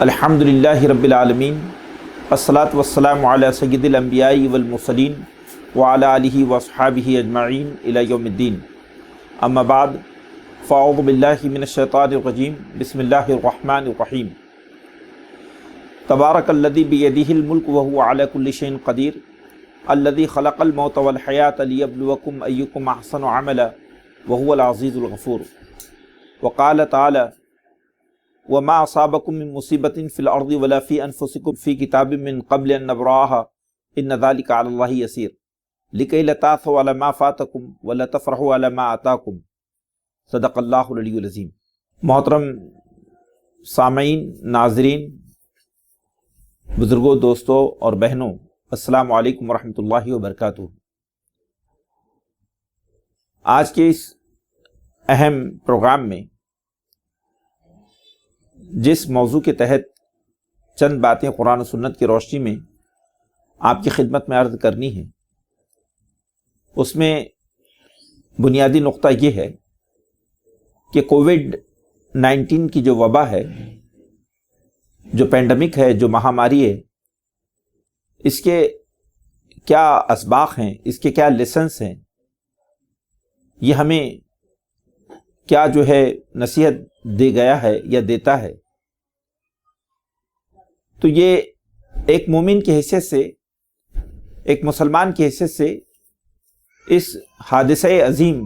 الحمدللہ رب العالمین والصلاة والسلام علی سید الانبیاء والمرسلین وعلی آلہ واصحابہ اجمعین الی یوم الدین، اما بعد فاعوذ باللہ من الشیطان الرجیم، بسم اللہ الرحمن الرحیم۔ تبارک الذی بیدہ الملک وہو علی کل شیء قدیر، الذی خلق الموت والحیاۃ لیبلوکم ایکم احسن عملا وہو العزیز الغفور۔ وقال تعالی وما اصابکم من مصیبت فی الارض ولا فی انفسکم فی کتاب من قبل ان نبرأها ان ذلک علی اللہ یسیر لکی لا تأسوا علی ما فاتکم ولا تفرحوا علی ما آتاکم صدق اللہ العلی العظیم۔ محترم سامعین، ناظرین، بزرگوں، دوستوں اور بہنوں، السلام علیکم ورحمۃ اللہ وبرکاتہ۔ آج کے اس اہم پروگرام میں جس موضوع کے تحت چند باتیں قرآن و سنت کی روشنی میں آپ کی خدمت میں عرض کرنی ہے، اس میں بنیادی نقطہ یہ ہے کہ کووڈ-19 کی جو وبا ہے، جو پینڈمک ہے، جو مہاماری ہے، اس کے کیا اسباق ہیں، اس کے کیا لیسنس ہیں، یہ ہمیں کیا جو ہے نصیحت دے گیا ہے یا دیتا ہے۔ تو یہ ایک مومن کی حیثیت سے، ایک مسلمان کی حیثیت سے اس حادثہ عظیم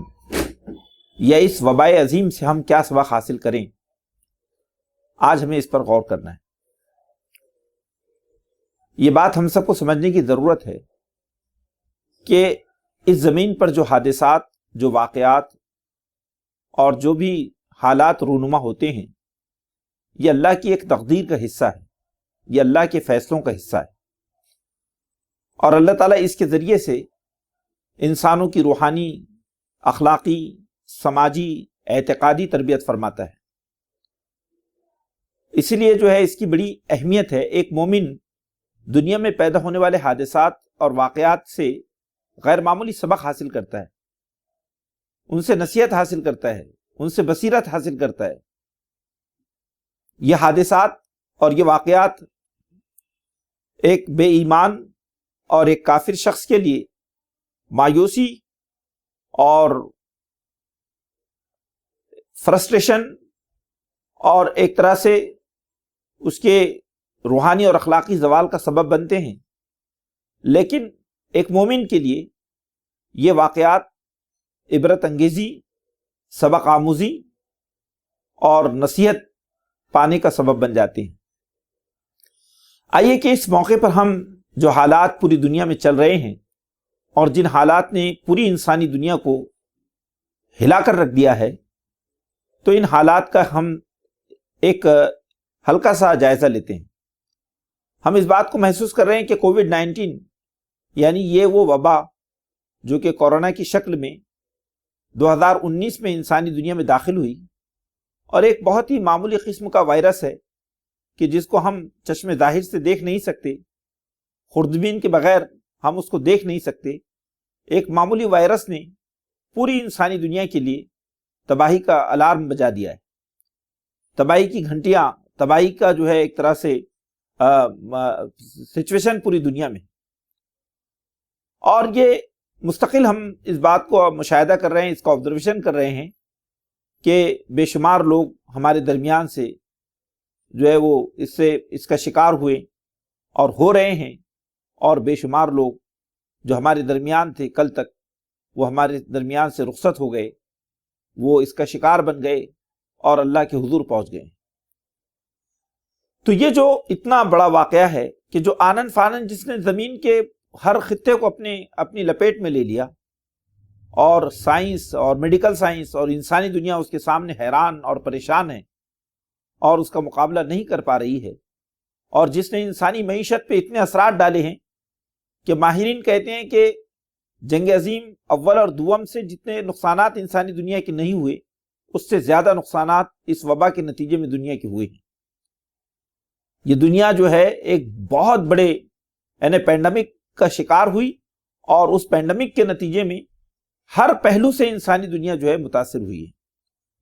یا اس وباء عظیم سے ہم کیا سبق حاصل کریں، آج ہمیں اس پر غور کرنا ہے۔ یہ بات ہم سب کو سمجھنے کی ضرورت ہے کہ اس زمین پر جو حادثات، جو واقعات اور جو بھی حالات رونما ہوتے ہیں، یہ اللہ کی ایک تقدیر کا حصہ ہے، یہ اللہ کے فیصلوں کا حصہ ہے، اور اللہ تعالیٰ اس کے ذریعے سے انسانوں کی روحانی، اخلاقی، سماجی، اعتقادی تربیت فرماتا ہے۔ اسی لیے جو ہے اس کی بڑی اہمیت ہے۔ ایک مومن دنیا میں پیدا ہونے والے حادثات اور واقعات سے غیر معمولی سبق حاصل کرتا ہے، ان سے نصیحت حاصل کرتا ہے، ان سے بصیرت حاصل کرتا ہے۔ یہ حادثات اور یہ واقعات ایک بے ایمان اور ایک کافر شخص کے لیے مایوسی اور فرسٹریشن اور ایک طرح سے اس کے روحانی اور اخلاقی زوال کا سبب بنتے ہیں، لیکن ایک مومن کے لیے یہ واقعات عبرت انگیزی، سبق آموزی اور نصیحت پانے کا سبب بن جاتے ہیں۔ آئیے کہ اس موقع پر ہم جو حالات پوری دنیا میں چل رہے ہیں اور جن حالات نے پوری انسانی دنیا کو ہلا کر رکھ دیا ہے، تو ان حالات کا ہم ایک ہلکا سا جائزہ لیتے ہیں۔ ہم اس بات کو محسوس کر رہے ہیں کہ کووڈ-19 یعنی یہ وہ وبا جو کہ کورونا کی شکل میں 2019 میں انسانی دنیا میں داخل ہوئی، اور ایک بہت ہی معمولی قسم کا وائرس ہے کہ جس کو ہم چشم ظاہر سے دیکھ نہیں سکتے، خوردبین کے بغیر ہم اس کو دیکھ نہیں سکتے۔ ایک معمولی وائرس نے پوری انسانی دنیا کے لیے تباہی کا الارم بجا دیا ہے، تباہی کی گھنٹیاں، تباہی کا جو ہے ایک طرح سے سچویشن پوری دنیا میں۔ اور یہ مستقل ہم اس بات کو مشاہدہ کر رہے ہیں، اس کا آبزرویشن کر رہے ہیں کہ بے شمار لوگ ہمارے درمیان سے جو ہے وہ اس کا شکار ہوئے اور ہو رہے ہیں، اور بے شمار لوگ جو ہمارے درمیان تھے کل تک، وہ ہمارے درمیان سے رخصت ہو گئے، وہ اس کا شکار بن گئے اور اللہ کے حضور پہنچ گئے۔ تو یہ جو اتنا بڑا واقعہ ہے کہ جو آنن فانن جس نے زمین کے ہر خطے کو اپنی لپیٹ میں لے لیا، اور سائنس اور میڈیکل سائنس اور انسانی دنیا اس کے سامنے حیران اور پریشان ہے اور اس کا مقابلہ نہیں کر پا رہی ہے، اور جس نے انسانی معیشت پہ اتنے اثرات ڈالے ہیں کہ ماہرین کہتے ہیں کہ جنگ عظیم اول اور دوم سے جتنے نقصانات انسانی دنیا کے نہیں ہوئے، اس سے زیادہ نقصانات اس وبا کے نتیجے میں دنیا کے ہوئے ہیں۔ یہ دنیا جو ہے ایک بہت بڑے یعنی پینڈمک کا شکار ہوئی، اور اس پینڈمک کے نتیجے میں ہر پہلو سے انسانی دنیا جو ہے متاثر ہوئی ہے،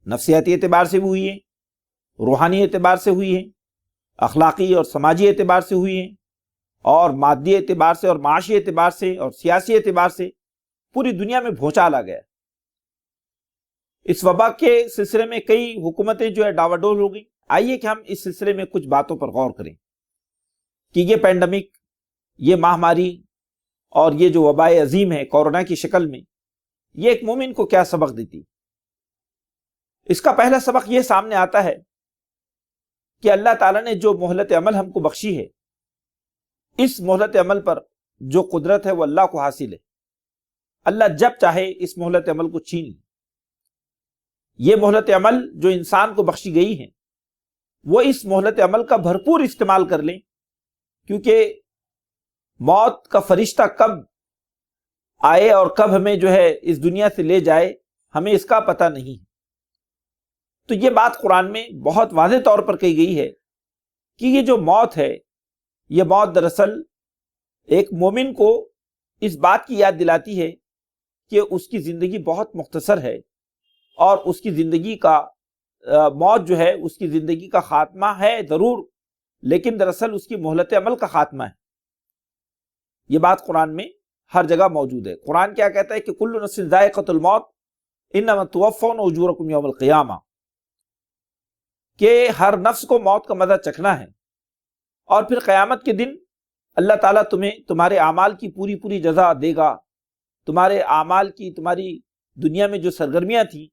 نفسیاتی اعتبار سے بھی ہوئی ہے، روحانی اعتبار سے ہوئی ہے، اخلاقی اور سماجی اعتبار سے ہوئی ہیں، اور مادی اعتبار سے اور معاشی اعتبار سے اور سیاسی اعتبار سے پوری دنیا میں بھونچال آ گیا۔ اس وبا کے سلسلے میں کئی حکومتیں جو ہے ڈاواڈول ہو گئی۔ آئیے کہ ہم اس سلسلے میں کچھ باتوں پر غور کریں کہ یہ پینڈیمک، یہ ماہماری اور یہ جو وبا عظیم ہے کورونا کی شکل میں، یہ ایک مومن کو کیا سبق دیتی۔ اس کا پہلا سبق یہ سامنے آتا ہے کہ اللہ تعالیٰ نے جو مہلت عمل ہم کو بخشی ہے، اس مہلت عمل پر جو قدرت ہے وہ اللہ کو حاصل ہے۔ اللہ جب چاہے اس مہلت عمل کو چھین لے۔ یہ مہلت عمل جو انسان کو بخشی گئی ہے، وہ اس مہلت عمل کا بھرپور استعمال کر لیں، کیونکہ موت کا فرشتہ کب آئے اور کب ہمیں جو ہے اس دنیا سے لے جائے، ہمیں اس کا پتہ نہیں ہے۔ تو یہ بات قرآن میں بہت واضح طور پر کہی گئی ہے کہ یہ جو موت ہے، یہ موت دراصل ایک مومن کو اس بات کی یاد دلاتی ہے کہ اس کی زندگی بہت مختصر ہے، اور اس کی زندگی کا موت جو ہے اس کی زندگی کا خاتمہ ہے ضرور، لیکن دراصل اس کی مہلت عمل کا خاتمہ ہے۔ یہ بات قرآن میں ہر جگہ موجود ہے۔ قرآن کیا کہتا ہے کہ کل نفس ذائقۃ الموت انما توفون اجورکم یوم القیامہ، کہ ہر نفس کو موت کا مزہ چکھنا ہے، اور پھر قیامت کے دن اللہ تعالیٰ تمہیں تمہارے اعمال کی پوری پوری جزا دے گا۔ تمہارے اعمال کی، تمہاری دنیا میں جو سرگرمیاں تھیں،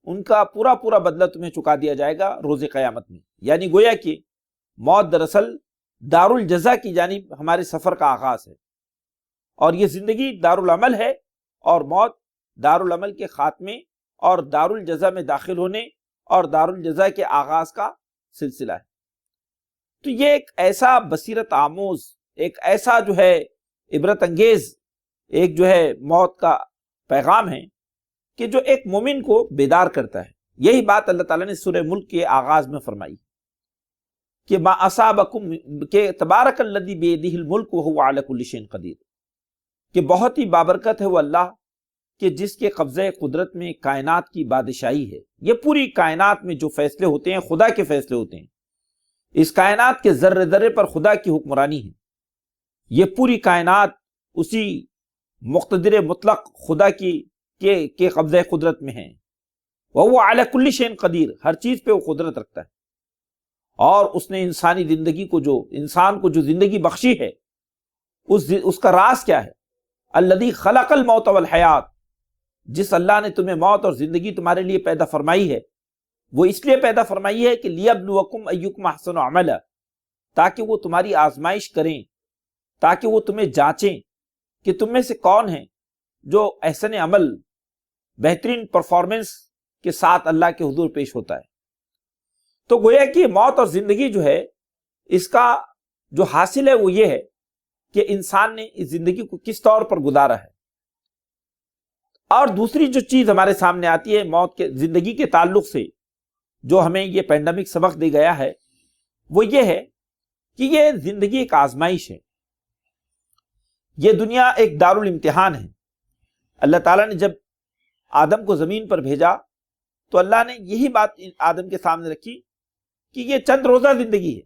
ان کا پورا پورا بدلہ تمہیں چکا دیا جائے گا روز قیامت میں۔ یعنی گویا کہ موت دراصل دار الجزا کی جانب ہمارے سفر کا آغاز ہے، اور یہ زندگی دار العمل ہے، اور موت دار العمل کے خاتمے اور دار الجزا میں داخل ہونے اور دار الجزا کے آغاز کا سلسلہ ہے۔ تو یہ ایک ایسا بصیرت آموز، ایک ایسا جو ہے عبرت انگیز ایک جو ہے موت کا پیغام ہے کہ جو ایک مومن کو بیدار کرتا ہے۔ یہی بات اللہ تعالیٰ نے سورہ ملک کے آغاز میں فرمائی کہ ما اصابکم، کہ تبارک الذی بیدہ الملک وہو علی کل شیء قدیر، کہ بہت ہی بابرکت ہے وہ اللہ کہ جس کے قبضہ قدرت میں کائنات کی بادشاہی ہے۔ یہ پوری کائنات میں جو فیصلے ہوتے ہیں خدا کے فیصلے ہوتے ہیں۔ اس کائنات کے ذرے ذرے پر خدا کی حکمرانی ہے۔ یہ پوری کائنات اسی مقتدر مطلق خدا کے قبضہ قدرت میں ہے۔ وَهُوَ عَلَى كُلِّ شَيْءٍ قدیر، ہر چیز پہ وہ قدرت رکھتا ہے۔ اور اس نے انسانی زندگی کو، جو انسان کو جو زندگی بخشی ہے، اس کا راز کیا ہے؟ الذی خلق الموت والحیات، جس اللہ نے تمہیں موت اور زندگی تمہارے لیے پیدا فرمائی ہے، وہ اس لیے پیدا فرمائی ہے کہ لیبلوکم ایکم احسن عملا، تاکہ وہ تمہاری آزمائش کریں، تاکہ وہ تمہیں جانچیں کہ تم میں سے کون ہیں جو احسن عمل، بہترین پرفارمنس کے ساتھ اللہ کے حضور پیش ہوتا ہے۔ تو گویا کہ موت اور زندگی جو ہے، اس کا جو حاصل ہے وہ یہ ہے کہ انسان نے اس زندگی کو کس طور پر گزارا ہے۔ اور دوسری جو چیز ہمارے سامنے آتی ہے موت کے، زندگی کے تعلق سے، جو ہمیں یہ پینڈیمک سبق دے گیا ہے، وہ یہ ہے کہ یہ زندگی ایک آزمائش ہے۔ یہ دنیا ایک دار الامتحان ہے۔ اللہ تعالیٰ نے جب آدم کو زمین پر بھیجا تو اللہ نے یہی بات آدم کے سامنے رکھی کہ یہ چند روزہ زندگی ہے۔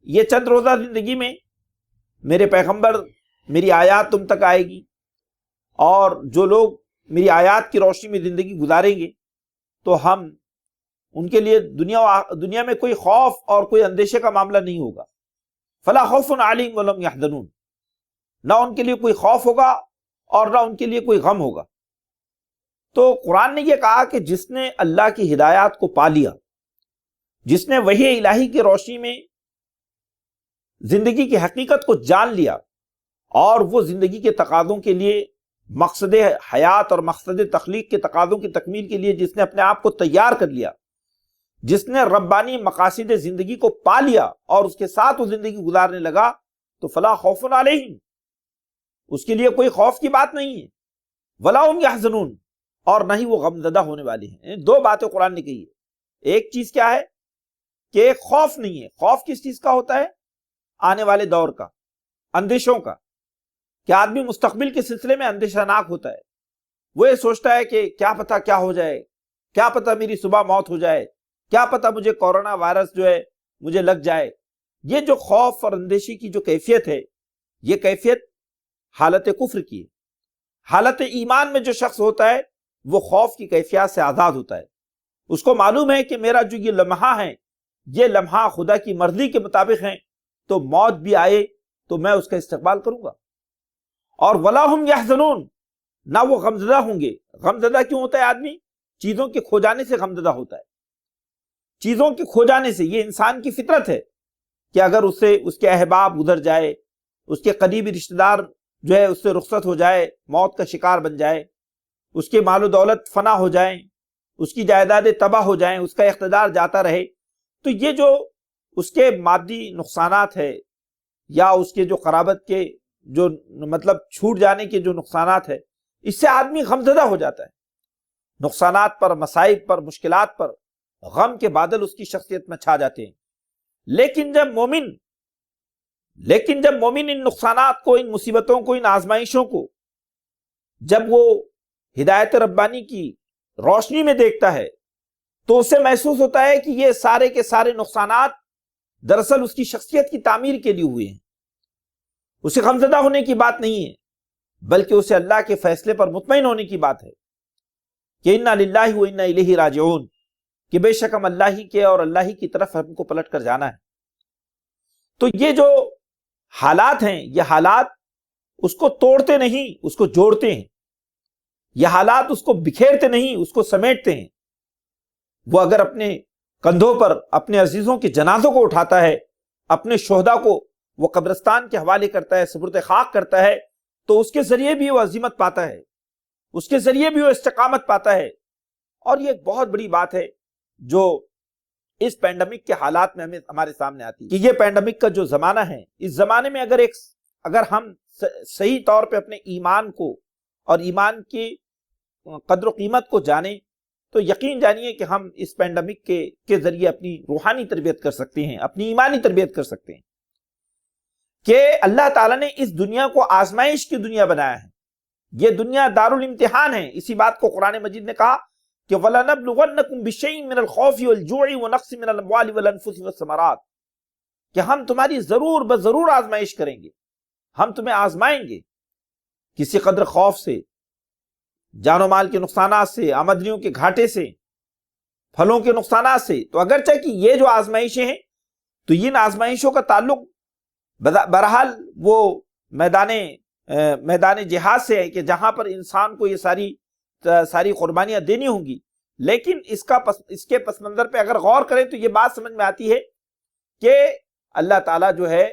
یہ چند روزہ زندگی میں میرے پیغمبر، میری آیات تم تک آئے گی، اور جو لوگ میری آیات کی روشنی میں زندگی گزاریں گے تو ہم ان کے لیے دنیا میں کوئی خوف اور کوئی اندیشے کا معاملہ نہیں ہوگا۔ فلا خوف علیہم ولم یحزنون، نہ ان کے لیے کوئی خوف ہوگا اور نہ ان کے لیے کوئی غم ہوگا۔ تو قرآن نے یہ کہا کہ جس نے اللہ کی ہدایات کو پا لیا، جس نے وحی الہی کی روشنی میں زندگی کی حقیقت کو جان لیا، اور وہ زندگی کے تقاضوں کے لیے، مقصد حیات اور مقصد تخلیق کے تقاضوں کی تکمیل کے لیے جس نے اپنے آپ کو تیار کر لیا، جس نے ربانی مقاصد زندگی کو پا لیا اور اس کے ساتھ وہ زندگی گزارنے لگا، تو فلا خوف علیہم، اس کے لیے کوئی خوف کی بات نہیں ہے، ولا هم یحزنون، اور نہ ہی وہ غمزدہ ہونے والے ہیں۔ دو باتیں قرآن نے کہی ہے۔ ایک چیز کیا ہے کہ ایک خوف نہیں ہے۔ خوف کس چیز کا ہوتا ہے؟ آنے والے دور کا، اندیشوں کا، کہ آدمی مستقبل کے سلسلے میں اندیشہ ناک ہوتا ہے۔ وہ یہ سوچتا ہے کہ کیا پتہ کیا ہو جائے، کیا پتہ میری صبح موت ہو جائے، کیا پتہ مجھے کورونا وائرس جو ہے مجھے لگ جائے، یہ جو خوف اور اندیشی کی جو کیفیت ہے، یہ کیفیت حالت کفر کی ہے۔ حالت ایمان میں جو شخص ہوتا ہے وہ خوف کی کیفیت سے آزاد ہوتا ہے، اس کو معلوم ہے کہ میرا جو یہ لمحہ ہے، یہ لمحہ خدا کی مرضی کے مطابق ہیں، تو موت بھی آئے تو میں اس کا استقبال کروں گا۔ اور وَلَا هُمْ يَحْزَنُونَ، نہ وہ غمزدہ ہوں گے۔ غمزدہ کیوں ہوتا ہے آدمی؟ چیزوں کے کھو جانے سے غمزدہ ہوتا ہے، چیزوں کے کھو جانے سے۔ یہ انسان کی فطرت ہے کہ اگر اس سے اس کے احباب گزر جائے، اس کے قریبی رشتہ دار جو ہے اس سے رخصت ہو جائے، موت کا شکار بن جائے، اس کے مال و دولت فنا ہو جائیں، اس کی جائیدادیں تباہ ہو جائیں، اس کا اقتدار جاتا رہے، تو یہ جو اس کے مادی نقصانات ہے یا اس کے جو قرابت کے جو مطلب چھوٹ جانے کے جو نقصانات ہے، اس سے آدمی غمزدہ ہو جاتا ہے۔ نقصانات پر، مصائب پر، مشکلات پر غم کے بادل اس کی شخصیت میں چھا جاتے ہیں۔ لیکن جب مومن ان نقصانات کو، ان مصیبتوں کو، ان آزمائشوں کو جب وہ ہدایت ربانی کی روشنی میں دیکھتا ہے تو اسے محسوس ہوتا ہے کہ یہ سارے کے سارے نقصانات دراصل اس کی شخصیت کی تعمیر کے لیے ہوئے ہیں۔ اسے غمزدہ ہونے کی بات نہیں ہے، بلکہ اسے اللہ کے فیصلے پر مطمئن ہونے کی بات ہے کہ انا للہ و انا الیہ راجعون، کہ بے شک ہم اللہ ہی کے اور اللہ ہی کی طرف ہم کو پلٹ کر جانا ہے۔ تو یہ جو حالات ہیں، یہ حالات اس کو توڑتے نہیں، اس کو جوڑتے ہیں۔ یہ حالات اس کو بکھیرتے نہیں، اس کو سمیٹتے ہیں۔ وہ اگر اپنے کندھوں پر اپنے عزیزوں کے جنازوں کو اٹھاتا ہے، اپنے شہداء کو وہ قبرستان کے حوالے کرتا ہے، سپرد خاک کرتا ہے، تو اس کے ذریعے بھی وہ عظمت پاتا ہے، اس کے ذریعے بھی وہ استقامت پاتا ہے۔ اور یہ ایک بہت بڑی بات ہے جو اس پینڈیمک کے حالات میں ہمارے سامنے آتی ہے کہ یہ پینڈیمک کا جو زمانہ ہے، اس زمانے میں اگر ہم صحیح طور پہ اپنے ایمان کو اور ایمان کی قدر و قیمت کو جانیں تو یقین جانیے کہ ہم اس پینڈیمک کے ذریعے اپنی روحانی تربیت کر سکتے ہیں، اپنی ایمانی تربیت کر سکتے ہیں۔ کہ اللہ تعالیٰ نے اس دنیا کو آزمائش کی دنیا بنایا ہے، یہ دنیا دارالامتحان ہے۔ اسی بات کو قرآن مجید نے کہا کہ وَلَنَبْلُوَنَّكُمْ بِشَيْءٍ مِّنَ الْخَوْفِ وَالْجُوعِ وَنَقْصٍ مِّنَ الْأَمْوَالِ وَالْأَنفُسِ وَالثَّمَرَاتِ، کہ ہم تمہاری ضرور بضرور آزمائش کریں گے، ہم تمہیں آزمائیں گے کسی قدر خوف سے، جان و مال کے نقصانات سے، آمدنیوں کے گھاٹے سے، پھلوں کے نقصانات سے۔ تو اگرچہ کہ یہ جو آزمائشیں ہیں تو ان آزمائشوں کا تعلق بہرحال وہ میدان جہاد سے ہے کہ جہاں پر انسان کو یہ ساری قربانیاں دینی ہوں گی، لیکن اس کے پس منظر پہ اگر غور کریں تو یہ بات سمجھ میں آتی ہے کہ اللہ تعالیٰ جو ہے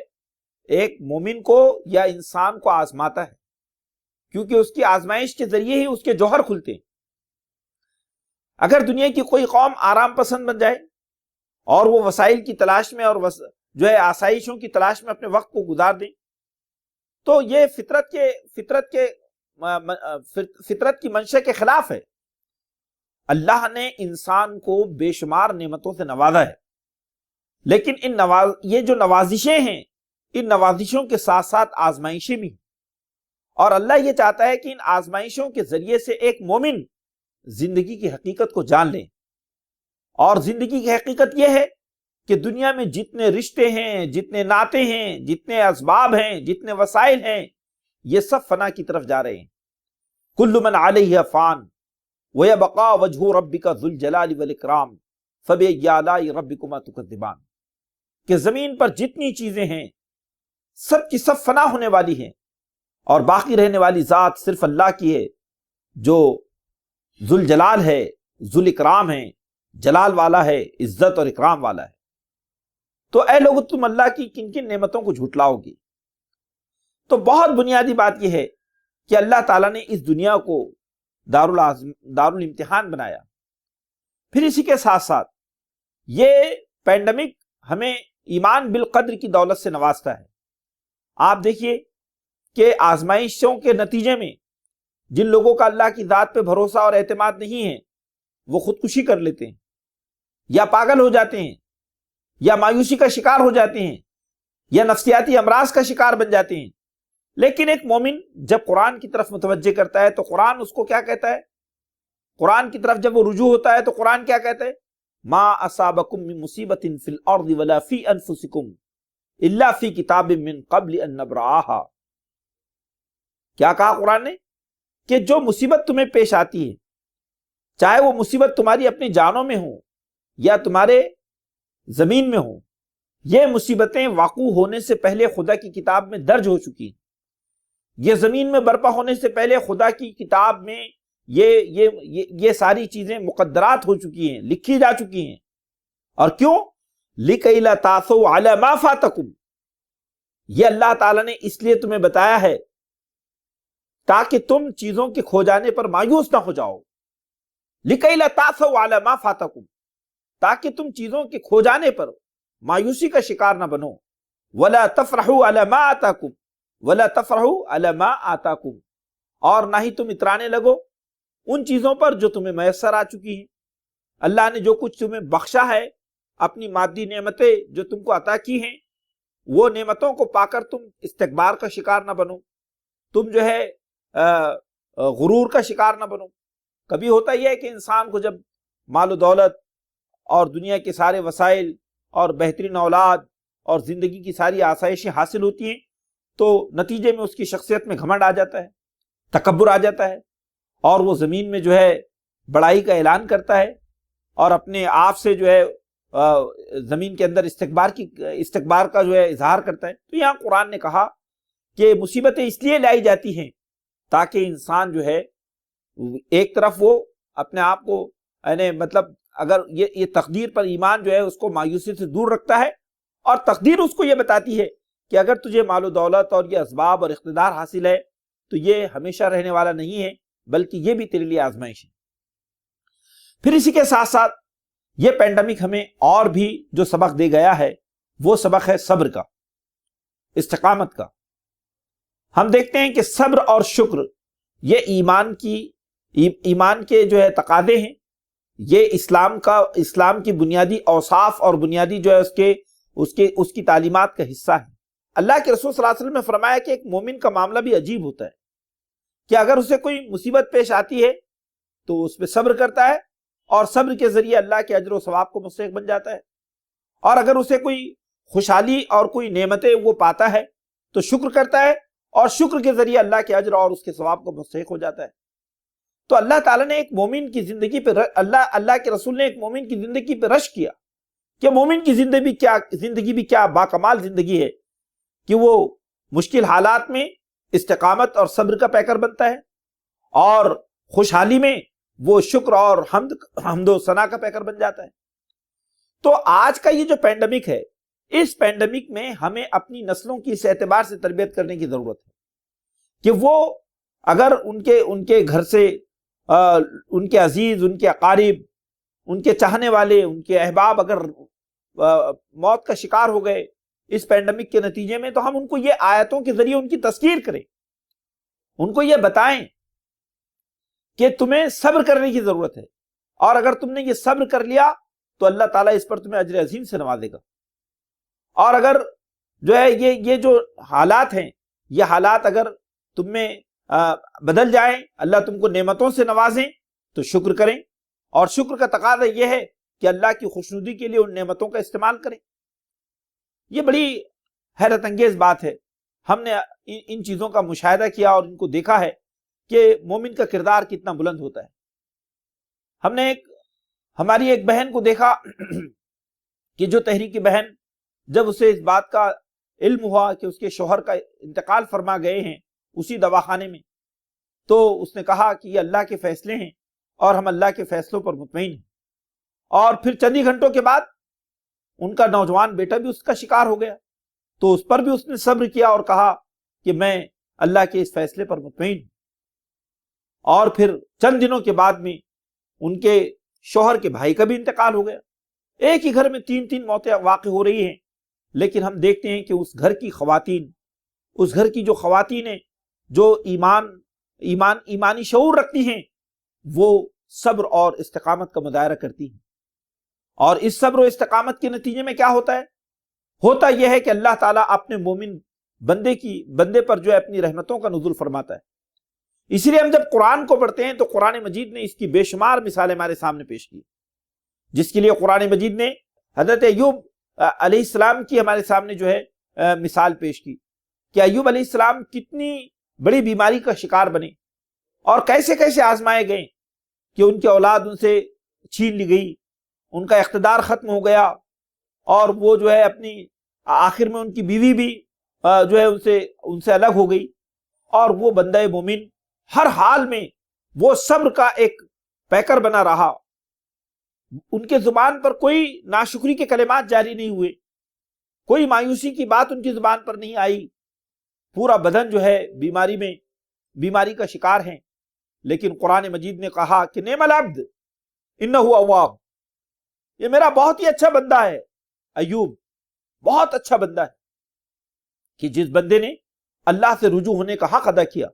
ایک مومن کو یا انسان کو آزماتا ہے، کیونکہ اس کی آزمائش کے ذریعے ہی اس کے جوہر کھلتے ہیں۔ اگر دنیا کی کوئی قوم آرام پسند بن جائے اور وہ وسائل کی تلاش میں اور جو ہے آسائشوں کی تلاش میں اپنے وقت کو گزار دیں تو یہ فطرت کی منشا کے خلاف ہے۔ اللہ نے انسان کو بے شمار نعمتوں سے نوازا ہے، لیکن یہ جو نوازشیں ہیں، ان نوازشوں کے ساتھ ساتھ آزمائشیں بھی ہیں، اور اللہ یہ چاہتا ہے کہ ان آزمائشوں کے ذریعے سے ایک مومن زندگی کی حقیقت کو جان لے۔ اور زندگی کی حقیقت یہ ہے کہ دنیا میں جتنے رشتے ہیں، جتنے ناطے ہیں، جتنے اسباب ہیں، جتنے وسائل ہیں، یہ سب فنا کی طرف جا رہے ہیں۔ کل من علیہ فان ویبقى وجہ ربک ذو الجلال والاکرام فبأی آلاء ربکما تکذبان، کہ زمین پر جتنی چیزیں ہیں سب کی سب فنا ہونے والی ہیں اور باقی رہنے والی ذات صرف اللہ کی ہے جو ذو الجلال ہے، ذو الاکرام ہے، جلال والا ہے، عزت اور اکرام والا ہے۔ تو اے لوگو تم اللہ کی کن کن نعمتوں کو جھٹلاؤ گے؟ تو بہت بنیادی بات یہ ہے کہ اللہ تعالیٰ نے اس دنیا کو دارالامتحان بنایا۔ پھر اسی کے ساتھ ساتھ یہ پینڈیمک ہمیں ایمان بالقدر کی دولت سے نوازتا ہے۔ آپ دیکھیے کہ آزمائشوں کے نتیجے میں جن لوگوں کا اللہ کی ذات پہ بھروسہ اور اعتماد نہیں ہے وہ خودکشی کر لیتے ہیں، یا پاگل ہو جاتے ہیں، یا مایوسی کا شکار ہو جاتے ہیں، یا نفسیاتی امراض کا شکار بن جاتے ہیں۔ لیکن ایک مومن جب قرآن کی طرف متوجہ کرتا ہے تو قرآن اس کو کیا کہتا ہے؟ قرآن کی طرف جب وہ رجوع ہوتا ہے تو قرآن کیا کہتا ہے؟ ما اصابکم من مصیبت فی الارض ولا فی انفسکم الا فی کتاب من قبل ان نبرأھا۔ کیا کہا قرآن نے؟ کہ جو مصیبت تمہیں پیش آتی ہے، چاہے وہ مصیبت تمہاری اپنی جانوں میں ہو یا تمہارے زمین میں ہو، یہ مصیبتیں واقع ہونے سے پہلے خدا کی کتاب میں درج ہو چکی ہیں۔ یہ زمین میں برپا ہونے سے پہلے خدا کی کتاب میں یہ ساری چیزیں مقدرات ہو چکی ہیں، لکھی جا چکی ہیں۔ اور کیوں؟ لِكَيْ لَا تَأْسَوْا عَلَى مَا فَاتَكُمْ، یہ اللہ تعالیٰ نے اس لیے تمہیں بتایا ہے تاکہ تم چیزوں کے کھو جانے پر مایوس نہ ہو جاؤ۔ لِكَيْ لَا تَأْسَوْا عَلَى مَا فَاتَكُمْ، تاکہ تم چیزوں کے کھو جانے پر مایوسی کا شکار نہ بنو۔ وَلَا تَفْرَحُوا عَلَى مَا آتَاكُمْ وَلَا تَفْرَحُوا عَلَى مَا آتَاكُمْ، اور نہ ہی تم اترانے لگو ان چیزوں پر جو تمہیں میسر آ چکی ہیں۔ اللہ نے جو کچھ تمہیں بخشا ہے، اپنی مادی نعمتیں جو تم کو عطا کی ہیں، وہ نعمتوں کو پا کر تم استکبار کا شکار نہ بنو، تم جو ہے غرور کا شکار نہ بنو۔ کبھی ہوتا یہ ہے کہ انسان کو جب مال و دولت اور دنیا کے سارے وسائل اور بہترین اولاد اور زندگی کی ساری آسائشیں حاصل ہوتی ہیں تو نتیجے میں اس کی شخصیت میں گھمنڈ آ جاتا ہے، تکبر آ جاتا ہے، اور وہ زمین میں جو ہے بڑائی کا اعلان کرتا ہے اور اپنے آپ سے جو ہے زمین کے اندر استکبار کا جو ہے اظہار کرتا ہے۔ تو یہاں قرآن نے کہا کہ مصیبتیں اس لیے لائی جاتی ہیں تاکہ انسان جو ہے ایک طرف وہ اپنے آپ کو یعنی مطلب اگر یہ تقدیر پر ایمان جو ہے اس کو مایوسی سے دور رکھتا ہے، اور تقدیر اس کو یہ بتاتی ہے کہ اگر تجھے مال و دولت اور یہ اسباب اور اقتدار حاصل ہے تو یہ ہمیشہ رہنے والا نہیں ہے، بلکہ یہ بھی تیرے لیے آزمائش ہے۔ پھر اسی کے ساتھ ساتھ یہ پینڈیمک ہمیں اور بھی جو سبق دے گیا ہے وہ سبق ہے صبر کا، استقامت کا۔ ہم دیکھتے ہیں کہ صبر اور شکر یہ ایمان کے جو ہے تقاضے ہیں، یہ اسلام کی بنیادی اوصاف اور بنیادی جو ہے اس کی تعلیمات کا حصہ ہے۔ اللہ کے رسول صلی اللہ علیہ وسلم نے فرمایا کہ ایک مومن کا معاملہ بھی عجیب ہوتا ہے کہ اگر اسے کوئی مصیبت پیش آتی ہے تو اس پہ صبر کرتا ہے اور صبر کے ذریعے اللہ کے اجر و ثواب کو مستحق بن جاتا ہے، اور اگر اسے کوئی خوشحالی اور کوئی نعمتیں وہ پاتا ہے تو شکر کرتا ہے اور شکر کے ذریعے اللہ کے اجر اور اس کے ثواب کو مستحق ہو جاتا ہے۔ تو اللہ تعالیٰ نے ایک مومن کی زندگی پہ اللہ کے رسول نے ایک مومن کی زندگی پہ رشک کیا کہ مومن کی زندگی بھی کیا باکمال زندگی ہے کہ وہ مشکل حالات میں استقامت اور صبر کا پیکر بنتا ہے، اور خوشحالی میں وہ شکر اور حمد و ثنا کا پیکر بن جاتا ہے۔ تو آج کا یہ جو پینڈیمک ہے، اس پینڈیمک میں ہمیں اپنی نسلوں کی اس اعتبار سے تربیت کرنے کی ضرورت ہے کہ وہ اگر ان کے گھر سے ان کے عزیز، ان کے اقارب، ان کے چاہنے والے، ان کے احباب اگر موت کا شکار ہو گئے اس پینڈیمک کے نتیجے میں، تو ہم ان کو یہ آیتوں کے ذریعے ان کی تذکیر کریں، ان کو یہ بتائیں کہ تمہیں صبر کرنے کی ضرورت ہے، اور اگر تم نے یہ صبر کر لیا تو اللہ تعالیٰ اس پر تمہیں اجر عظیم سے نوازے گا۔ اور اگر جو ہے یہ جو حالات ہیں، یہ حالات اگر تم میں بدل جائیں، اللہ تم کو نعمتوں سے نوازیں تو شکر کریں، اور شکر کا تقاضا یہ ہے کہ اللہ کی خوشنودی کے لیے ان نعمتوں کا استعمال کریں۔ یہ بڑی حیرت انگیز بات ہے، ہم نے ان چیزوں کا مشاہدہ کیا اور ان کو دیکھا ہے کہ مومن کا کردار کتنا بلند ہوتا ہے۔ ہم نے ہماری ایک بہن کو دیکھا کہ جو تحریکی بہن، جب اسے اس بات کا علم ہوا کہ اس کے شوہر کا انتقال فرما گئے ہیں اسی دواخانے میں، تو اس نے کہا کہ یہ اللہ کے فیصلے ہیں اور ہم اللہ کے فیصلوں پر مطمئن ہیں۔ اور پھر چند ہی گھنٹوں کے بعد ان کا نوجوان بیٹا بھی اس کا شکار ہو گیا، تو اس پر بھی اس نے صبر کیا اور کہا کہ میں اللہ کے اس فیصلے پر مطمئن ہوں۔ اور پھر چند دنوں کے بعد میں ان کے شوہر کے بھائی کا بھی انتقال ہو گیا۔ ایک ہی گھر میں 3 موتیں واقع ہو رہی ہیں، لیکن ہم دیکھتے ہیں کہ اس گھر کی خواتین، اس گھر کی جو خواتین ہیں جو ایمانی شعور رکھتی ہیں، وہ صبر اور استقامت کا مظاہرہ کرتی ہیں۔ اور اس صبر و استقامت کے نتیجے میں کیا ہوتا ہے؟ ہوتا یہ ہے کہ اللہ تعالیٰ اپنے مومن بندے پر جو ہے اپنی رحمتوں کا نزول فرماتا ہے۔ اسی لیے ہم جب قرآن کو پڑھتے ہیں تو قرآن مجید نے اس کی بے شمار مثالیں ہمارے سامنے پیش کی، جس کے لیے قرآن مجید نے حضرت ایوب علیہ السلام کی ہمارے سامنے جو ہے مثال پیش کی کہ ایوب علیہ السلام کتنی بڑی بیماری کا شکار بنے اور کیسے کیسے آزمائے گئے کہ ان کی اولاد ان سے چھین لی گئی، ان کا اقتدار ختم ہو گیا، اور وہ جو ہے اپنی آخر میں ان کی بیوی بھی جو ہے ان سے الگ ہو گئی، اور وہ بندہ مومن ہر حال میں وہ صبر کا ایک پیکر بنا رہا، ان کے زبان پر کوئی ناشکری کے کلمات جاری نہیں ہوئے، کوئی مایوسی کی بات ان کی زبان پر نہیں آئی، پورا بدن جو ہے بیماری کا شکار ہیں، لیکن قرآن مجید نے کہا کہ نعم العبد انہ اواب، یہ میرا بہت ہی اچھا بندہ ہے، ایوب بہت اچھا بندہ ہے، کہ جس بندے نے اللہ سے رجوع ہونے کا حق ادا کیا،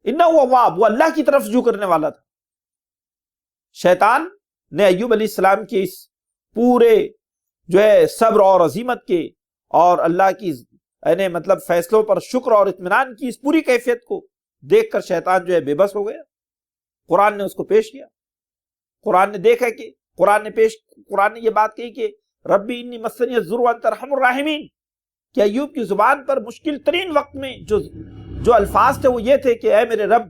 انہ اواب، وہ اللہ کی طرف رجوع کرنے والا تھا۔ شیطان نے ایوب علیہ السلام کے اس پورے جو ہے صبر اور عزیمت کے اور اللہ کی یعنی مطلب فیصلوں پر شکر اور اطمینان کی اس پوری کیفیت کو دیکھ کر شیطان جو ہے بے بس ہو گیا۔ قرآن نے اس کو پیش کیا، قرآن نے دیکھا کہ قرآن نے یہ بات کہی کہ ربی انی مسنی الضر وانت ارحم الراحمین، کہ ایوب کی زبان پر مشکل ترین وقت میں جو الفاظ تھے وہ یہ تھے کہ اے میرے رب،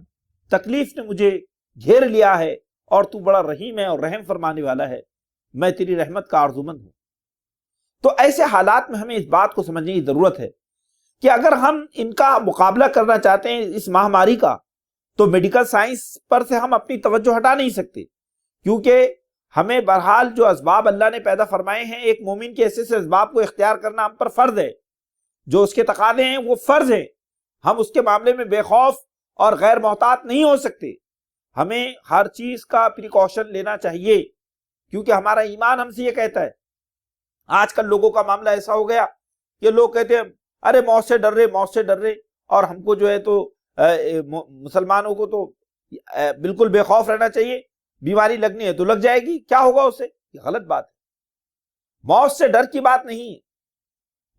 تکلیف نے مجھے گھیر لیا ہے اور تو بڑا رحیم ہے اور رحم فرمانے والا ہے، میں تیری رحمت کا آرزومند ہوں۔ تو ایسے حالات میں ہمیں اس بات کو سمجھنے کی ضرورت ہے کہ اگر ہم ان کا مقابلہ کرنا چاہتے ہیں اس مہاماری کا، تو میڈیکل سائنس پر سے ہم اپنی توجہ ہٹا نہیں سکتے، کیونکہ ہمیں بہرحال جو اسباب اللہ نے پیدا فرمائے ہیں، ایک مومن کے ایسے اسباب کو اختیار کرنا ہم پر فرض ہے، جو اس کے تقاضے ہیں وہ فرض ہیں، ہم اس کے معاملے میں بے خوف اور غیر محتاط نہیں ہو سکتے، ہمیں ہر چیز کا پریکاشن لینا چاہیے، کیونکہ ہمارا ایمان ہم سے یہ کہتا ہے۔ آج کل لوگوں کا معاملہ ایسا ہو گیا کہ لوگ کہتے ہیں ارے موت سے ڈر رہے، اور ہم کو جو ہے تو مسلمانوں کو تو بالکل بے خوف رہنا چاہیے، بیماری لگنی ہے تو لگ جائے گی، کیا ہوگا اسے؟ یہ غلط بات ہے، موت سے ڈر کی بات نہیں ہے،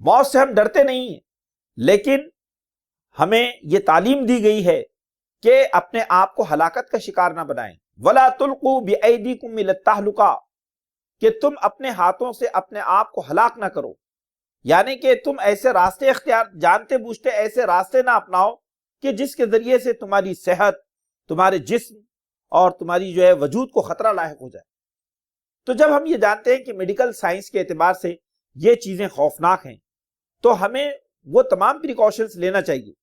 موت سے ہم ڈرتے نہیں ہیں، لیکن ہمیں یہ تعلیم دی گئی ہے کہ اپنے آپ کو ہلاکت کا شکار نہ بنائیں، وَلَا تُلْقُوا بِأَيْدِيكُمْ إِلَى التَّهْلُكَةِ، کہ تم اپنے ہاتھوں سے اپنے آپ کو ہلاک نہ کرو، یعنی کہ تم ایسے راستے جانتے بوجھتے ایسے راستے نہ اپناؤ کہ جس کے ذریعے سے تمہاری صحت، تمہارے جسم اور تمہاری جو ہے وجود کو خطرہ لاحق ہو جائے۔ تو جب ہم یہ جانتے ہیں کہ میڈیکل سائنس کے اعتبار سے یہ چیزیں خوفناک ہیں، تو ہمیں وہ تمام پریکاشنز لینا چاہیے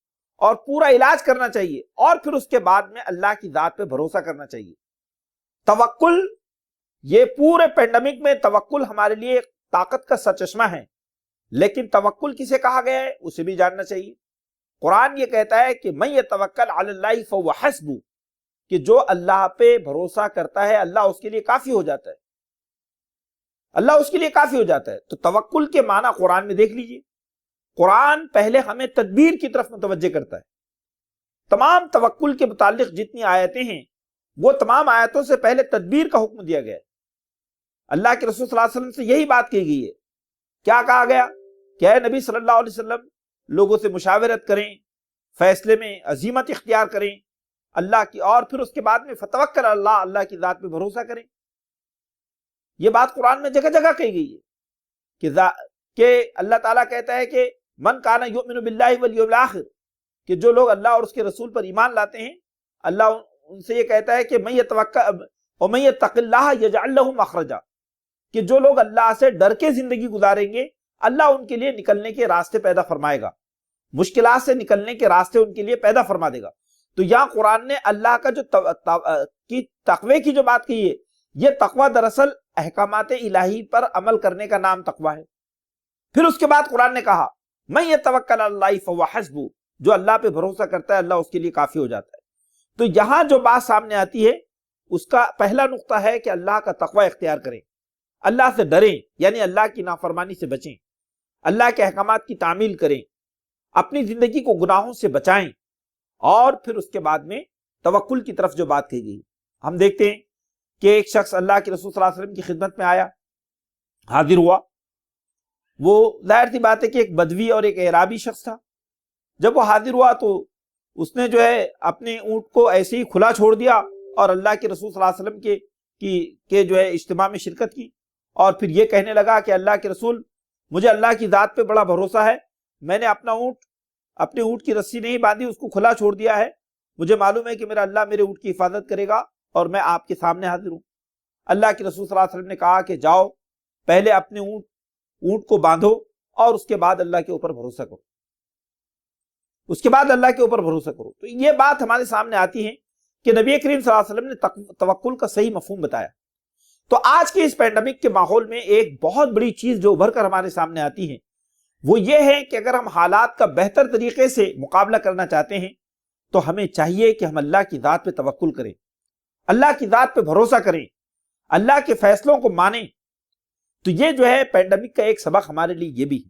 اور پورا علاج کرنا چاہیے، اور پھر اس کے بعد میں اللہ کی ذات پہ بھروسہ کرنا چاہیے۔ توکل، یہ پورے پینڈیمک میں توکل ہمارے لیے ایک طاقت کا سرچشمہ ہے، لیکن توکل کسے کہا گیا ہے اسے بھی جاننا چاہیے۔ قرآن یہ کہتا ہے کہ من یتوکل علی اللہ فہو حسبہ، کہ جو اللہ پہ بھروسہ کرتا ہے اللہ اس کے لیے کافی ہو جاتا ہے، اللہ اس کے لیے کافی ہو جاتا ہے۔ تو توکل کے معنی قرآن میں دیکھ لیجئے، قرآن پہلے ہمیں تدبیر کی طرف متوجہ کرتا ہے، تمام توکل کے متعلق جتنی آیتیں ہیں وہ تمام آیتوں سے پہلے تدبیر کا حکم دیا گیا ہے۔ اللہ کے رسول صلی اللہ علیہ وسلم سے یہی بات کہی گئی ہے، کیا کہا گیا کہ اے نبی صلی اللہ علیہ وسلم، لوگوں سے مشاورت کریں، فیصلے میں عزیمت اختیار کریں اللہ کی، اور پھر اس کے بعد میں فتوکل اللہ، اللہ کی ذات پہ بھروسہ کریں۔ یہ بات قرآن میں جگہ جگہ کہی گئی ہے کہ اللہ تعالیٰ کہتا ہے کہ من کان یؤمن باللہ والیوم الآخر، کہ جو لوگ اللہ اور اس کے رسول پر ایمان لاتے ہیں، اللہ ان سے یہ کہتا ہے کہ من یتق اللہ یجعل لہ مخرجا، کہ جو لوگ اللہ سے ڈر کے زندگی گزاریں گے اللہ ان کے لیے نکلنے کے راستے پیدا فرمائے گا، مشکلات سے نکلنے کے راستے ان کے لیے پیدا فرما دے گا۔ تو یہاں قرآن نے اللہ کا جو تقوی کی جو بات کی ہے، یہ تقوی دراصل احکامات الہی پر عمل کرنے کا نام تقوی ہے۔ پھر اس کے بعد قرآن نے کہا من یتوکل علی اللہ فہو حسبہ، جو اللہ پہ بھروسہ کرتا ہے اللہ اس کے لیے کافی ہو جاتا ہے۔ تو یہاں جو بات سامنے آتی ہے اس کا پہلا نقطہ ہے کہ اللہ کا تقوی اختیار کریں، اللہ سے ڈریں، یعنی اللہ کی نافرمانی سے بچیں، اللہ کے احکامات کی تعمیل کریں، اپنی زندگی کو گناہوں سے بچائیں، اور پھر اس کے بعد میں توکل کی طرف جو بات کی گئی۔ ہم دیکھتے ہیں کہ ایک شخص اللہ کے رسول صلی اللہ علیہ وسلم کی خدمت میں آیا، حاضر ہوا، وہ ظاہر سی بات ہے کہ ایک بدوی اور ایک اعرابی شخص تھا۔ جب وہ حاضر ہوا تو اس نے جو ہے اپنے اونٹ کو ایسے ہی کھلا چھوڑ دیا اور اللہ کے رسول صلی اللہ علیہ وسلم کے جو ہے اجتماع میں شرکت کی، اور پھر یہ کہنے لگا کہ اللہ کے رسول، مجھے اللہ کی ذات پہ بڑا بھروسہ ہے میں نے اپنے اونٹ کی رسی نہیں باندھی، اس کو کھلا چھوڑ دیا ہے، مجھے معلوم ہے کہ میرا اللہ میرے اونٹ کی حفاظت کرے گا اور میں آپ کے سامنے حاضر ہوں۔ اللہ کے رسول صلی اللہ علیہ وسلم نے کہا کہ جاؤ پہلے اپنے اونٹ کو باندھو اور اس کے بعد اللہ کے اوپر بھروسہ کرو، اس کے بعد اللہ کے اوپر بھروسہ کرو۔ تو یہ بات ہمارے سامنے آتی ہے کہ نبی کریم صلی اللہ علیہ وسلم نے توکل کا صحیح مفہوم بتایا۔ تو آج کے اس پینڈیمک کے ماحول میں ایک بہت بڑی چیز جو ابھر کر ہمارے سامنے آتی ہے وہ یہ ہے کہ اگر ہم حالات کا بہتر طریقے سے مقابلہ کرنا چاہتے ہیں تو ہمیں چاہیے کہ ہم اللہ کی ذات پہ توکل کریں، اللہ کی ذات پہ بھروسہ کریں، اللہ کے فیصلوں کو مانیں۔ تو یہ جو ہے پینڈیمک کا ایک سبق ہمارے لیے یہ بھی ہے۔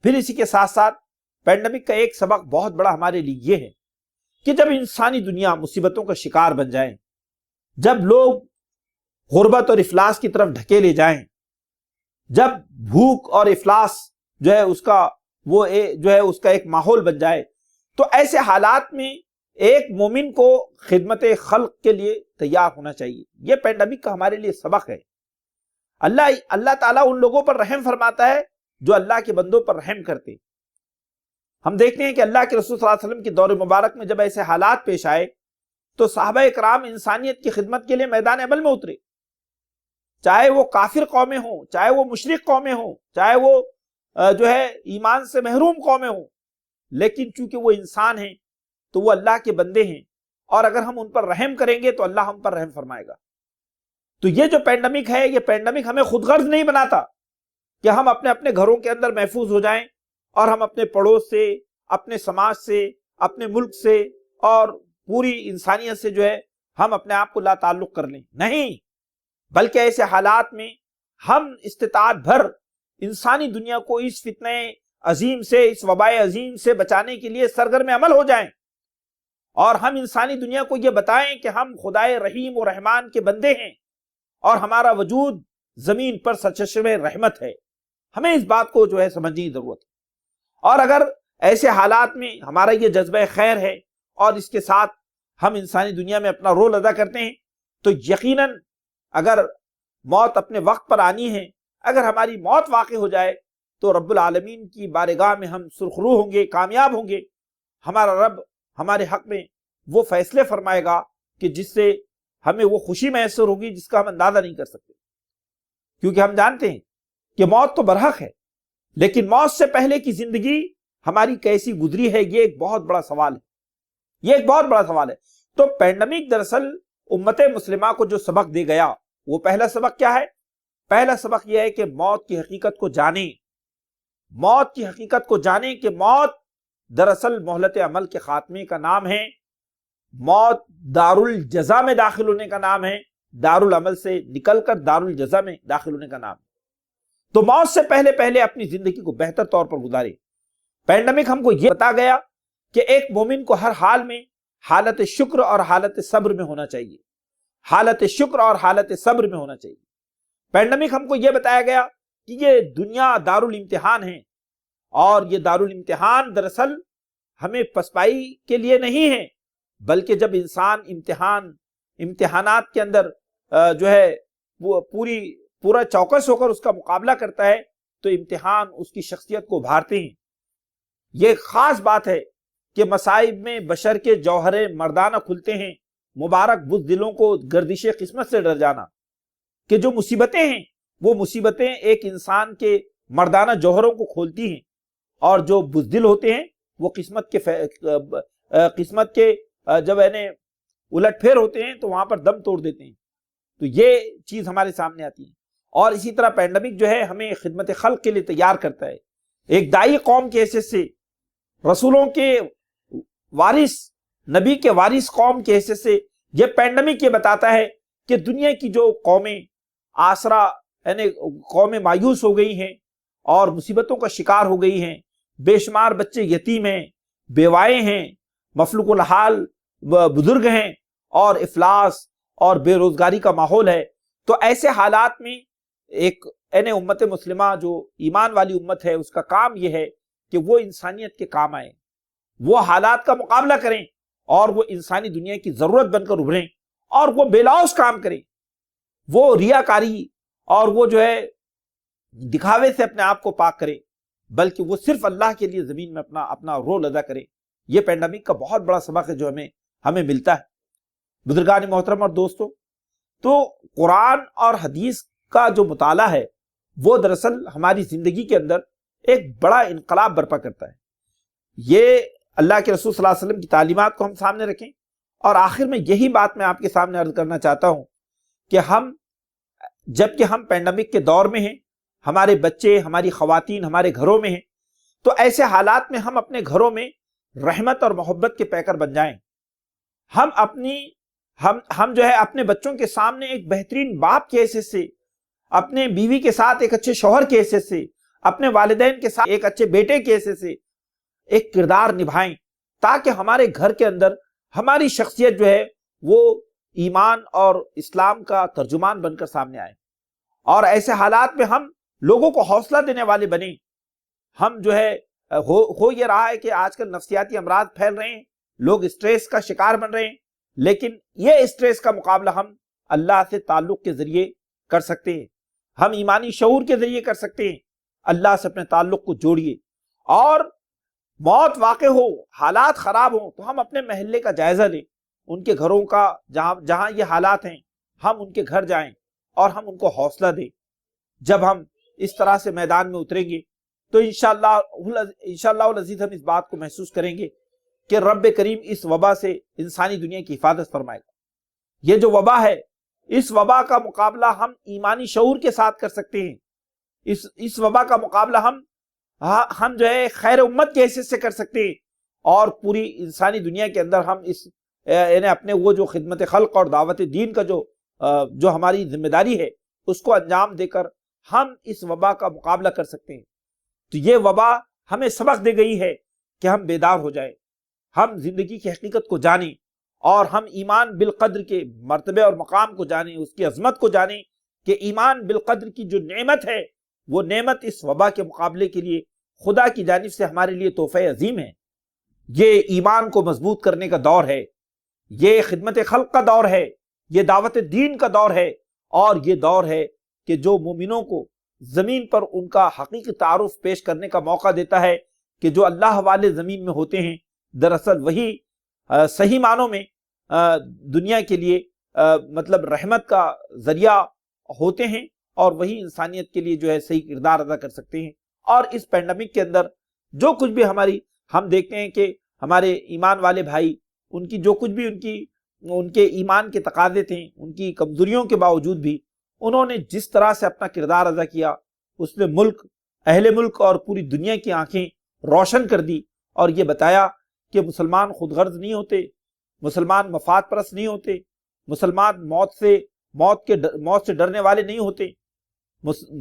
پھر اسی کے ساتھ ساتھ پینڈیمک کا ایک سبق بہت بڑا ہمارے لیے یہ ہے کہ جب انسانی دنیا مصیبتوں کا شکار بن جائیں، جب لوگ غربت اور افلاس کی طرف ڈھکیلے جائیں، جب بھوک اور افلاس جو ہے اس کا ایک ماحول بن جائے، تو ایسے حالات میں ایک مومن کو خدمت خلق کے لیے تیار ہونا چاہیے۔ یہ پینڈیمک کا ہمارے لیے سبق ہے۔ اللہ تعالیٰ ان لوگوں پر رحم فرماتا ہے جو اللہ کے بندوں پر رحم کرتے۔ ہم دیکھتے ہیں کہ اللہ کے رسول صلی اللہ علیہ وسلم کے دور مبارک میں جب ایسے حالات پیش آئے تو صحابہ کرام انسانیت کی خدمت کے لیے میدان عمل میں اترے، چاہے وہ کافر قومیں ہوں، چاہے وہ مشرک قومیں ہوں، چاہے وہ ایمان سے محروم قومیں ہوں، لیکن چونکہ وہ انسان ہیں تو وہ اللہ کے بندے ہیں، اور اگر ہم ان پر رحم کریں گے تو اللہ ہم پر رحم فرمائے گا۔ تو یہ جو پینڈیمک ہے، یہ پینڈیمک ہمیں خود غرض نہیں بناتا کہ ہم اپنے اپنے گھروں کے اندر محفوظ ہو جائیں اور ہم اپنے پڑوس سے، اپنے سماج سے، اپنے ملک سے اور پوری انسانیت سے ہم اپنے آپ کو لا تعلق کر لیں۔ نہیں، بلکہ ایسے حالات میں ہم استطاعت بھر انسانی دنیا کو اس فتنہ عظیم سے، اس وبائے عظیم سے بچانے کے لیے سرگرم عمل ہو جائیں، اور ہم انسانی دنیا کو یہ بتائیں کہ ہم خدائے رحیم و رحمان کے بندے ہیں اور ہمارا وجود زمین پر سرچشمہ رحمت ہے۔ ہمیں اس بات کو سمجھنے کی ضرورت ہے۔ اور اگر ایسے حالات میں ہمارا یہ جذبہ خیر ہے اور اس کے ساتھ ہم انسانی دنیا میں اپنا رول ادا کرتے ہیں تو یقیناً اگر موت اپنے وقت پر آنی ہے، اگر ہماری موت واقع ہو جائے تو رب العالمین کی بارگاہ میں ہم سرخرو ہوں گے، کامیاب ہوں گے۔ ہمارا رب ہمارے حق میں وہ فیصلے فرمائے گا کہ جس سے ہمیں وہ خوشی میسر ہوگی جس کا ہم اندازہ نہیں کر سکتے، کیونکہ ہم جانتے ہیں کہ موت تو برحق ہے، لیکن موت سے پہلے کی زندگی ہماری کیسی گزری ہے، یہ ایک بہت بڑا سوال ہے، یہ ایک بہت بڑا سوال ہے۔ تو پینڈیمک دراصل امت مسلمہ کو جو سبق دے گیا، وہ پہلا سبق کیا ہے؟ پہلا سبق یہ ہے کہ موت کی حقیقت کو جانیں، موت کی حقیقت کو جانیں کہ موت دراصل مہلت عمل کے خاتمے کا نام ہے، موت دار الجزا میں داخل ہونے کا نام ہے، دار العمل سے نکل کر دار الجزا میں داخل ہونے کا نام ہے۔ تو موت سے پہلے اپنی زندگی کو بہتر طور پر گزارے۔ پینڈیمک ہم کو یہ بتا گیا کہ ایک مومن کو ہر حال میں حالت شکر اور حالت صبر میں ہونا چاہیے، حالت شکر اور حالت صبر میں ہونا چاہیے۔ پینڈیمک ہم کو یہ بتایا گیا کہ یہ دنیا دار الامتحان ہے، اور یہ دار الامتحان دراصل ہمیں پسپائی کے لیے نہیں ہے، بلکہ جب انسان امتحانات کے اندر وہ پورا چوکس ہو کر اس کا مقابلہ کرتا ہے تو امتحان اس کی شخصیت کو ابھارتے ہیں۔ یہ خاص بات ہے کہ مصائب میں بشر کے جوہر مردانہ کھلتے ہیں، مبارک بزدلوں کو گردش قسمت سے ڈر جانا، کہ جو مصیبتیں ہیں وہ مصیبتیں ایک انسان کے مردانہ جوہروں کو کھولتی ہیں، اور جو بزدل ہوتے ہیں وہ قسمت کے جب الٹ پھیر ہوتے ہیں تو وہاں پر دم توڑ دیتے ہیں۔ تو یہ چیز ہمارے سامنے آتی ہے۔ اور اسی طرح پینڈیمک ہمیں خدمت خلق کے لیے تیار کرتا ہے۔ ایک دائی قوم کے حیثیت سے، رسولوں کے وارث، نبی کے وارث قوم کے حیثیت سے یہ پینڈیمک یہ بتاتا ہے کہ دنیا کی جو قومیں آسرا قومیں مایوس ہو گئی ہیں اور مصیبتوں کا شکار ہو گئی ہیں، بے شمار بچے یتیم ہیں، بیوائیں ہیں، مفلوق الحال بزرگ ہیں، اور افلاس اور بے روزگاری کا ماحول ہے، تو ایسے حالات میں ایک امت مسلمہ جو ایمان والی امت ہے اس کا کام یہ ہے کہ وہ انسانیت کے کام آئے، وہ حالات کا مقابلہ کریں اور وہ انسانی دنیا کی ضرورت بن کر ابھریں، اور وہ بے لوث کام کریں، وہ ریاکاری اور وہ دکھاوے سے اپنے آپ کو پاک کریں۔ بلکہ وہ صرف اللہ کے لیے زمین میں اپنا رول ادا کریں۔ یہ پینڈیمک کا بہت بڑا سبق ہے جو ہمیں ملتا ہے۔ بزرگان محترم اور دوستو، تو قرآن اور حدیث کا جو مطالعہ ہے وہ دراصل ہماری زندگی کے اندر ایک بڑا انقلاب برپا کرتا ہے۔ یہ اللہ کے رسول صلی اللہ علیہ وسلم کی تعلیمات کو ہم سامنے رکھیں، اور آخر میں یہی بات میں آپ کے سامنے عرض کرنا چاہتا ہوں کہ جبکہ ہم پینڈیمک کے دور میں ہیں، ہمارے بچے، ہماری خواتین ہمارے گھروں میں ہیں، تو ایسے حالات میں ہم اپنے گھروں میں رحمت اور محبت کے پیکر بن جائیں۔ ہم جو ہے اپنے بچوں کے سامنے ایک بہترین باپ کے حیثیت سے، اپنے بیوی کے ساتھ ایک اچھے شوہر کے حیثیت سے، اپنے والدین کے ساتھ ایک اچھے بیٹے کے حیثیت سے ایک کردار نبھائیں، تاکہ ہمارے گھر کے اندر ہماری شخصیت جو ہے وہ ایمان اور اسلام کا ترجمان بن کر سامنے آئے، اور ایسے حالات میں ہم لوگوں کو حوصلہ دینے والے بنیں۔ ہم جو ہے ہو یہ رہا ہے کہ آج کل نفسیاتی امراض پھیل رہے ہیں، لوگ اسٹریس کا شکار بن رہے ہیں، لیکن یہ اسٹریس کا مقابلہ ہم اللہ سے تعلق کے ذریعے کر سکتے ہیں، ہم ایمانی شعور کے ذریعے کر سکتے ہیں۔ اللہ سے اپنے تعلق کو جوڑیے، اور موت واقع ہو، حالات خراب ہوں تو ہم اپنے محلے کا جائزہ لیں، ان کے گھروں کا، جہاں یہ حالات ہیں ہم ان کے گھر جائیں اور ہم ان کو حوصلہ دیں۔ جب ہم اس طرح سے میدان میں اتریں گے تو انشاءاللہ العزیز ہم اس بات کو محسوس کریں گے کہ رب کریم اس وبا سے انسانی دنیا کی حفاظت فرمائے گا۔ یہ جو وبا ہے، اس وبا کا مقابلہ ہم ایمانی شعور کے ساتھ کر سکتے ہیں۔ اس وبا کا مقابلہ ہم جو ہے خیر امت کی حیثیت سے کر سکتے ہیں، اور پوری انسانی دنیا کے اندر ہم یعنی اپنے وہ جو خدمت خلق اور دعوت دین کا جو ہماری ذمہ داری ہے اس کو انجام دے کر ہم اس وبا کا مقابلہ کر سکتے ہیں۔ تو یہ وبا ہمیں سبق دے گئی ہے کہ ہم بیدار ہو جائیں، ہم زندگی کی حقیقت کو جانیں، اور ہم ایمان بالقدر کے مرتبے اور مقام کو جانیں، اس کی عظمت کو جانیں کہ ایمان بالقدر کی جو نعمت ہے وہ نعمت اس وبا کے مقابلے کے لیے خدا کی جانب سے ہمارے لیے تحفہ عظیم ہے۔ یہ ایمان کو مضبوط کرنے کا دور ہے، یہ خدمت خلق کا دور ہے، یہ دعوت دین کا دور ہے، اور یہ دور ہے کہ جو مومنوں کو زمین پر ان کا حقیقی تعارف پیش کرنے کا موقع دیتا ہے کہ جو اللہ والے زمین میں ہوتے ہیں دراصل وہی صحیح معنوں میں دنیا کے لیے مطلب رحمت کا ذریعہ ہوتے ہیں، اور وہی انسانیت کے لیے جو ہے صحیح کردار ادا کر سکتے ہیں۔ اور اس پینڈیمک کے اندر جو کچھ بھی ہم دیکھتے ہیں کہ ہمارے ایمان والے بھائی، ان کی جو کچھ بھی ان کے ایمان کے تقاضے تھے، ان کی کمزوریوں کے باوجود بھی انہوں نے جس طرح سے اپنا کردار ادا کیا، اس نے اہل ملک اور پوری دنیا کی آنکھیں روشن کر دی، اور یہ بتایا کہ مسلمان خود غرض نہیں ہوتے، مسلمان مفاد پرست نہیں ہوتے، مسلمان موت سے ڈرنے والے نہیں ہوتے،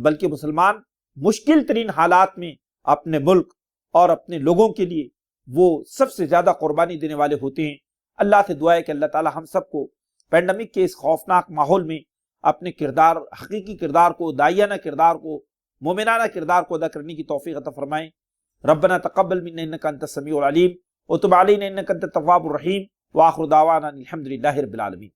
بلکہ مسلمان مشکل ترین حالات میں اپنے ملک اور اپنے لوگوں کے لیے وہ سب سے زیادہ قربانی دینے والے ہوتے ہیں۔ اللہ سے دعا ہے کہ اللہ تعالی ہم سب کو پینڈیمک کے اس خوفناک ماحول میں اپنے حقیقی کردار کو، داعیانہ کردار کو، مومنانہ کردار کو ادا کرنے کی توفیق عطا فرمائیں۔ ربنا تقبل منا انک انت السمیع العلیم وتب علینا انک انت التواب الرحیم، وآخر دعوانا الحمد للہ رب العالمین۔